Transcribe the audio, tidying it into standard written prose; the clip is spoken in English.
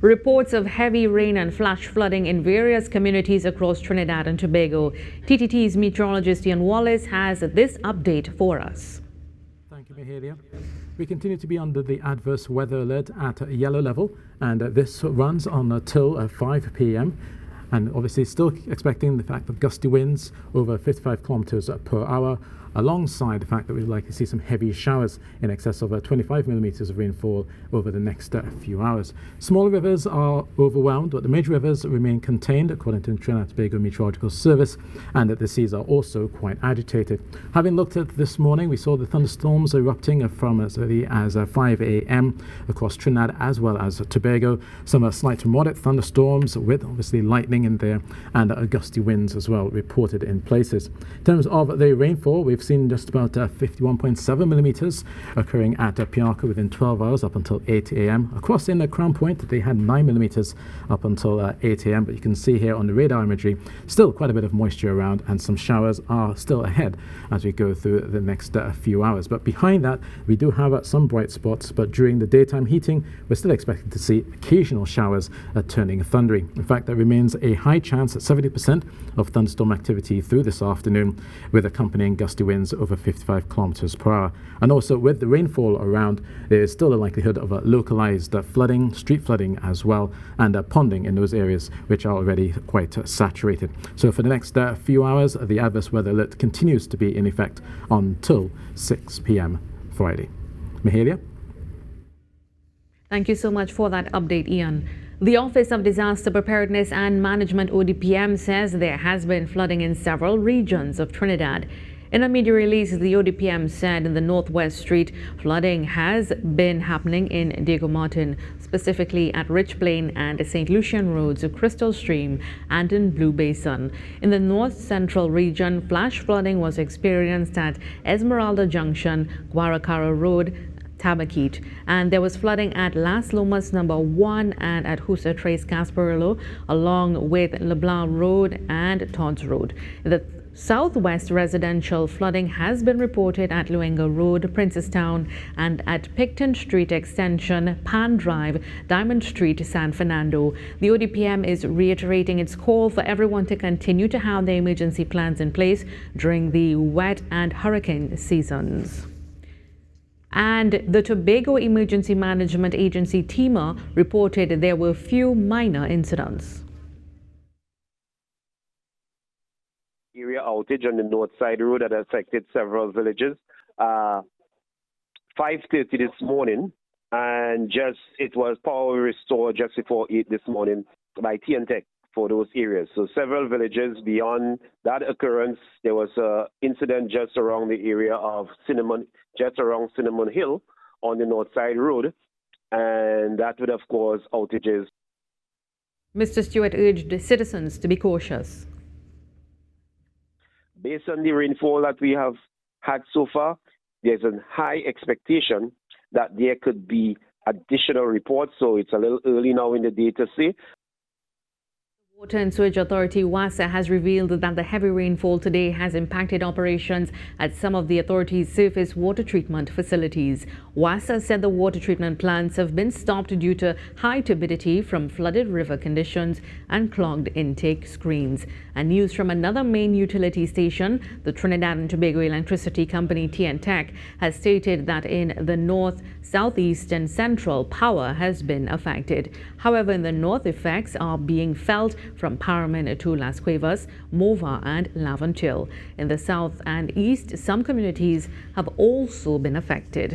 Reports of heavy rain and flash flooding in various communities across Trinidad and Tobago. TTT's meteorologist Wallace has this update for us. Thank you, Mahalia. We continue to be under the adverse weather alert at a yellow level, and this runs on till 5 p.m. And obviously still expecting the fact of gusty winds over 55 kilometers per hour, alongside the fact that we'd like to see some heavy showers in excess of 25 millimeters of rainfall over the next few hours. Smaller rivers are overwhelmed, but the major rivers remain contained, according to the Trinidad and Tobago Meteorological Service, and that the seas are also quite agitated. Having looked at this morning, we saw the thunderstorms erupting from as early as 5 a.m. across Trinidad as well as Tobago. Some slight to moderate thunderstorms with obviously lightning in there, and gusty winds as well reported in places. In terms of the rainfall, we've seen just about 51.7 millimeters occurring at Piarca within 12 hours up until 8 a.m. Across in Crown Point, they had 9 millimeters up until 8 a.m. But you can see here on the radar imagery, still quite a bit of moisture around, and some showers are still ahead as we go through the next few hours. But behind that, we do have some bright spots, but during the daytime heating, we're still expecting to see occasional showers turning thundery. In fact, there remains a high chance at 70% of thunderstorm activity through this afternoon, with accompanying gusty winds over 55 kilometers per hour. And also with the rainfall around, there is still a likelihood of localized flooding, street flooding as well, and ponding in those areas which are already quite saturated. So for the next few hours, the adverse weather alert continues to be in effect until 6 p.m. Friday. Mahalia? Thank you so much for that update, Ian. The Office of Disaster Preparedness and Management ODPM says there has been flooding in several regions of Trinidad. In a media release, the ODPM said in the Northwest Street, flooding has been happening in Diego Martin, specifically at Rich Plain and St. Lucian Roads, Crystal Stream, and in Blue Basin. In the North Central region, flash flooding was experienced at Esmeralda Junction, Guaracara Road, Tabaquite, and there was flooding at Las Lomas number 1 and at Husa Tres Casparillo, along with LeBlanc Road and Todd's Road. The Southwest residential flooding has been reported at Luenga Road, Princestown, and at Picton Street Extension, Pan Drive, Diamond Street, San Fernando. The ODPM is reiterating its call for everyone to continue to have their emergency plans in place during the wet and hurricane seasons. And the Tobago Emergency Management Agency TEMA reported there were few minor incidents. Area outage on the North Side Road that affected several villages. 5:30 this morning, and it was power restored just before 8 this morning by TNTech for those areas. So several villages beyond that occurrence, there was an incident just around the area of just around Cinnamon Hill on the North Side Road, and that would have caused outages. Mr. Stewart urged citizens to be cautious. Based on the rainfall that we have had so far, there's a high expectation that there could be additional reports, so it's a little early now in the day to say. Water and Sewage Authority WASA has revealed that the heavy rainfall today has impacted operations at some of the authority's surface water treatment facilities. WASA said the water treatment plants have been stopped due to high turbidity from flooded river conditions and clogged intake screens. And news from another main utility station, the Trinidad and Tobago Electricity Company TNTech, has stated that in the north, southeast and central, power has been affected. However, in the north, effects are being felt from Paramin to Las Cuevas, Mova and Lavantil. In the south and east, some communities have also been affected.